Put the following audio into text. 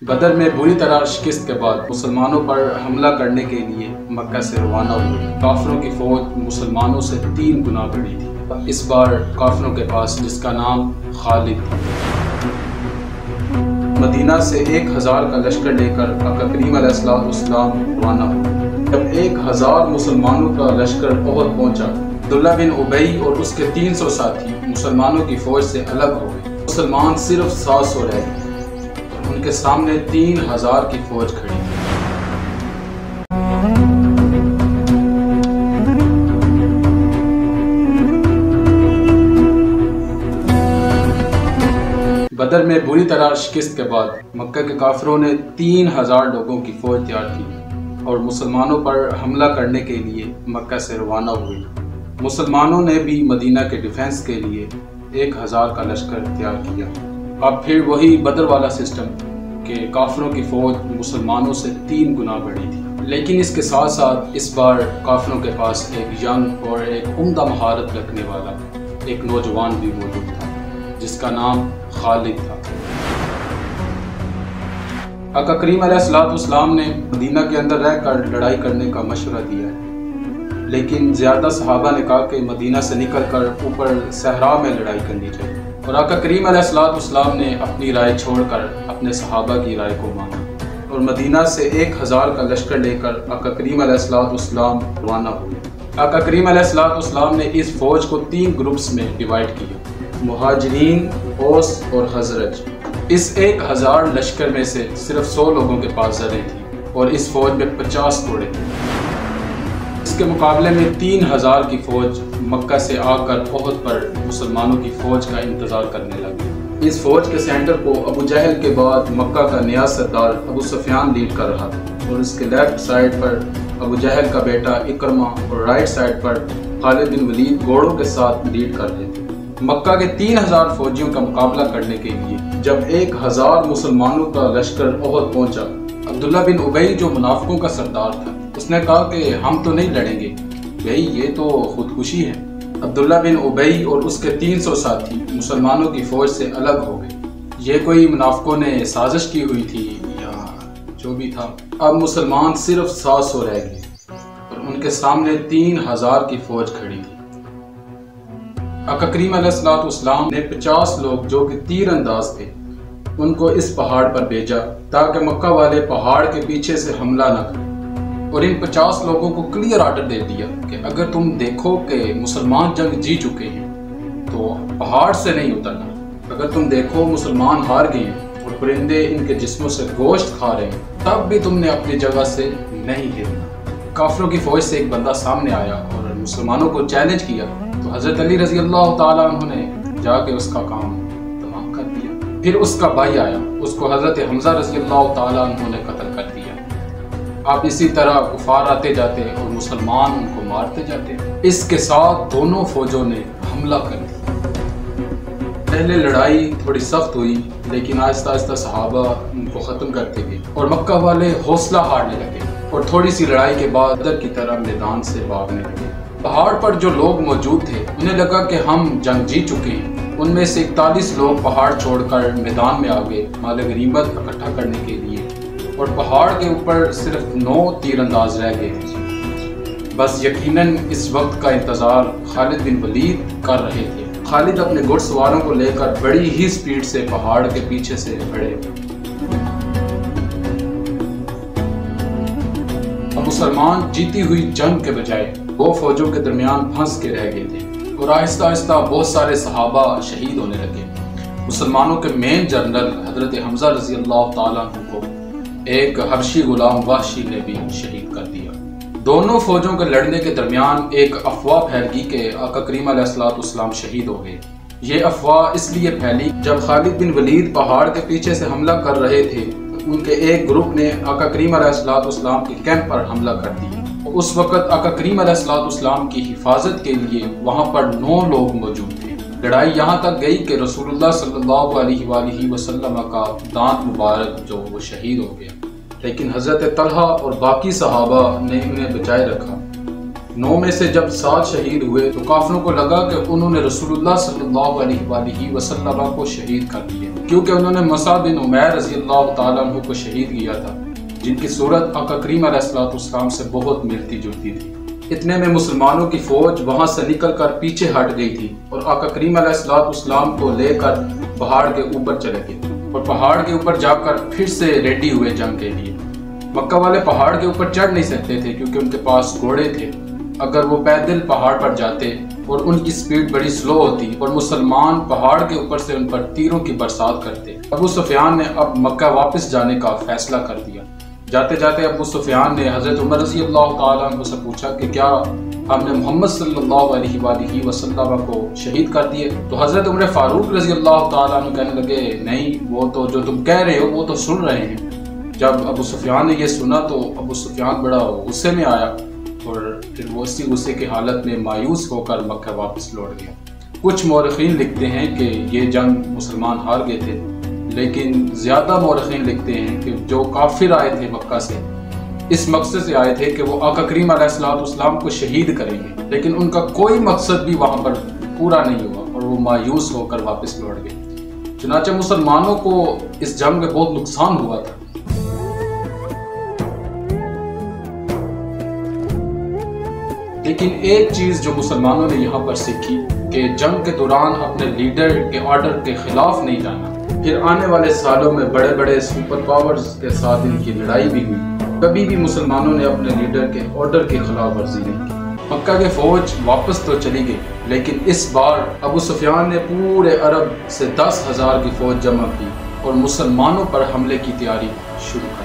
بدر میں بری طرح شکست کے بعد مسلمانوں پر حملہ کرنے کے لیے مکہ سے روانہ ہوئے۔ کافروں کی فوج مسلمانوں سے 3 گنا بڑی تھی۔ اس بار کافروں کے پاس جس کا نام خالد تھا، مدینہ سے 1000 کا لشکر لے کر آقا کریم علیہ السلام روانہ ہوئے۔ جب 1000 مسلمانوں کا لشکر احد پہنچا، عبداللہ بن ابی اور اس کے 300 ساتھی مسلمانوں کی فوج سے الگ ہو گئے۔ مسلمان صرف 700 رہ گئے۔ ان کے سامنے 3000 کی فوج کھڑی تھی۔ بدر میں بری طرح شکست کے بعد مکہ کے کافروں نے 3000 لوگوں کی فوج تیار کی اور مسلمانوں پر حملہ کرنے کے لیے مکہ سے روانہ ہوئے۔ مسلمانوں نے بھی مدینہ کے ڈیفنس کے لیے 1000 کا لشکر تیار کیا۔ اب پھر وہی بدر والا سسٹم کہ کافروں کی فوج مسلمانوں سے 3 گنا بڑی تھی، لیکن اس کے ساتھ ساتھ اس بار کافروں کے پاس ایک ینگ اور ایک عمدہ مہارت رکھنے والا ایک نوجوان بھی موجود تھا جس کا نام خالد تھا۔ آقا کریم علیہ السلام نے مدینہ کے اندر رہ کر لڑائی کرنے کا مشورہ دیا ہے، لیکن زیادہ صحابہ نے کہا کہ مدینہ سے نکل کر اوپر صحرا میں لڑائی کرنی چاہیے، اور آقا کریم علیہ السلام نے اپنی رائے چھوڑ کر اپنے صحابہ کی رائے کو مانا اور مدینہ سے 1000 کا لشکر لے کر آقا کریم علیہ السلام روانہ ہوئے۔ آقا کریم علیہ السلام نے اس فوج کو 3 گروپس میں ڈیوائیڈ کیا: مہاجرین، اوس اور خزرج۔ اس 1000 لشکر میں سے صرف 100 لوگوں کے پاس زریں تھیں اور اس فوج میں 50 گھوڑے تھے۔ اس کے مقابلے میں 3000 کی فوج مکہ سے آ کر احد پر مسلمانوں کی فوج کا انتظار کرنے لگی۔ اس فوج کے سینٹر کو ابو جہل کے بعد مکہ کا نیا سردار ابو سفیان لیڈ کر رہا تھا، اور اس کے لیفٹ سائڈ پر ابو جہل کا بیٹا اکرمہ اور رائٹ سائڈ پر خالد بن ولید گھوڑوں کے ساتھ لیڈ کر رہے تھے۔ مکہ کے 3000 فوجیوں کا مقابلہ کرنے کے لیے جب 1000 مسلمانوں کا لشکر احد پہنچا، عبداللہ بن ابی جو منافقوں کا سردار تھا، اس نے کہا کہ ہم تو نہیں لڑیں گے بھائی، یہ تو خودکشی ہے۔ عبداللہ بن ابی اور اس کے 300 ساتھی مسلمانوں کی فوج سے الگ ہو گئے۔ یہ کوئی منافقوں نے سازش کی ہوئی تھی یا جو بھی تھا۔ اب مسلمان صرف 700 رہ گئے اور ان کے سامنے 3000 کی فوج کھڑی تھی۔ آقا کریم علیہ السلام نے 50 لوگ جو کہ تیر انداز تھے ان کو اس پہاڑ پر بھیجا تاکہ مکہ والے پہاڑ کے پیچھے سے حملہ نہ کریں، اور ان 50 لوگوں کو کلیئر آرڈر دے دیا کہ اگر تم دیکھو کہ مسلمان جنگ جی چکے ہیں تو پہاڑ سے نہیں اترنا، اگر تم دیکھو مسلمان ہار گئے ہیں اور پرندے ان کے جسموں سے گوشت کھا رہے ہیں تب بھی تم نے اپنی جگہ سے نہیں ہلنا۔ کافروں کی فوج سے ایک بندہ سامنے آیا اور مسلمانوں کو چیلنج کیا، تو حضرت علی رضی اللہ تعالیٰ عنہ نے جا کے اس کا کام تمام کر دیا۔ پھر اس کا بھائی آیا، اس کو حضرت حمزہ رضی اللہ تعالیٰ عنہ نے قتل کر دیا۔ آپ اسی طرح کفار آتے جاتے اور مسلمان ان کو مارتے جاتے۔ اس کے ساتھ دونوں فوجوں نے حملہ کر دیا۔ پہلے لڑائی تھوڑی سخت ہوئی، لیکن آہستہ آہستہ صحابہ ان کو ختم کرتے گئے اور مکہ والے حوصلہ ہارنے لگے، اور تھوڑی سی لڑائی کے بعد بدر کی طرح میدان سے بھاگنے لگے۔ پہاڑ پر جو لوگ موجود تھے انہیں لگا کہ ہم جنگ جیت چکے ہیں۔ ان میں سے 41 لوگ پہاڑ چھوڑ کر میدان میں آ گئے مال غنیمت اکٹھا کرنے کے لیے، اور پہاڑ کے اوپر صرف 9 تیر انداز رہ گئے تھے۔ بس یقیناً اس وقت کا انتظار خالد بن ولید کر رہے تھے۔ خالد اپنے گھڑ سواروں کو لے کر بڑی ہی سپیڈ سے پہاڑ کے پیچھے سے بڑھے۔ مسلمان جیتی ہوئی جنگ کے بجائے 2 فوجوں کے درمیان پھنس کے رہ گئے تھے، اور آہستہ آہستہ بہت سارے صحابہ شہید ہونے لگے۔ مسلمانوں کے مین جنرل حضرت حمزہ رضی اللہ تعالیٰ عنہ کو ایک حبشی غلام وحشی نے بھی شہید کر دیا۔ دونوں فوجوں کے لڑنے کے درمیان ایک افواہ پھیل گئی کہ آقا کریم علیہ السلام شہید ہو گئے۔ یہ افواہ اس لیے پھیلی جب خالد بن ولید پہاڑ کے پیچھے سے حملہ کر رہے تھے، ان کے ایک گروپ نے آقا کریم علیہ السلام کے کیمپ پر حملہ کر دیا۔ اس وقت آقا کریم علیہ السلام کی حفاظت کے لیے وہاں پر 9 لوگ موجود تھے۔ لڑائی یہاں تک گئی کہ رسول اللہ صلی اللہ علیہ وآلہ وسلم کا دانت مبارک جو وہ شہید ہو گیا، لیکن حضرت طلحہ اور باقی صحابہ نے انہیں بچائے رکھا۔ 9 میں سے جب 7 شہید ہوئے تو کافروں کو لگا کہ انہوں نے رسول اللہ صلی اللہ علیہ وآلہ وسلم کو شہید کر دیا۔ کیونکہ انہوں نے مصعب بن عمیر رضی اللہ تعالیٰ عنہ کو شہید کیا تھا، جن کی صورت آقا کریم علیہ السلام سے بہت ملتی جلتی تھی۔ اتنے میں مسلمانوں کی فوج وہاں سے نکل کر پیچھے ہٹ گئی تھی اور آقا کریم علیہ السلام کو لے کر پہاڑ کے اوپر چلے گئے اور پہاڑ کے اوپر جا کر پھر سے ریڈی ہوئے جنگ کے لیے۔ مکہ والے پہاڑ کے اوپر چڑھ نہیں سکتے تھے کیونکہ ان کے پاس گھوڑے تھے۔ اگر وہ پیدل پہاڑ پر جاتے اور ان کی سپیڈ بڑی سلو ہوتی اور مسلمان پہاڑ کے اوپر سے ان پر تیروں کی برسات کرتے۔ ابو سفیان نے اب مکہ واپس جانے کا فیصلہ کر دیا۔ جاتے جاتے ابو سفیان نے حضرت عمر رضی اللہ تعالیٰ عنہ سے پوچھا کہ کیا ہم نے محمد صلی اللہ علیہ وآلہ وسلم کو شہید کر دیے؟ تو حضرت عمر فاروق رضی اللہ تعالیٰ عنہ کہنے لگے نہیں، وہ تو جو تم کہہ رہے ہو وہ تو سن رہے ہیں۔ جب ابو سفیان نے یہ سنا تو ابو سفیان بڑا غصے میں آیا اور پھر وہ اسی غصے کی حالت میں مایوس ہو کر مکہ واپس لوٹ گیا۔ کچھ مورخین لکھتے ہیں کہ یہ جنگ مسلمان ہار گئے تھے، لیکن زیادہ مورخین لکھتے ہیں کہ جو کافر آئے تھے مکہ سے اس مقصد سے آئے تھے کہ وہ آقا کریم علیہ السلام کو شہید کریں گے، لیکن ان کا کوئی مقصد بھی وہاں پر پورا نہیں ہوا اور وہ مایوس ہو کر واپس لوٹ گئے۔ چنانچہ مسلمانوں کو اس جنگ میں بہت نقصان ہوا تھا۔ لیکن ایک چیز جو مسلمانوں نے یہاں پر سیکھی کہ جنگ کے دوران اپنے لیڈر کے آرڈر کے خلاف نہیں جانا۔ پھر آنے والے سالوں میں بڑے بڑے سپر پاورز کے ساتھ ان کی لڑائی بھی ہوئی، کبھی بھی مسلمانوں نے اپنے لیڈر کے آرڈر کی خلاف ورزی نہیں کی۔ مکہ کے فوج واپس تو چلی گئی، لیکن اس بار ابو سفیان نے پورے عرب سے 10,000 کی فوج جمع کی اور مسلمانوں پر حملے کی تیاری شروع کی۔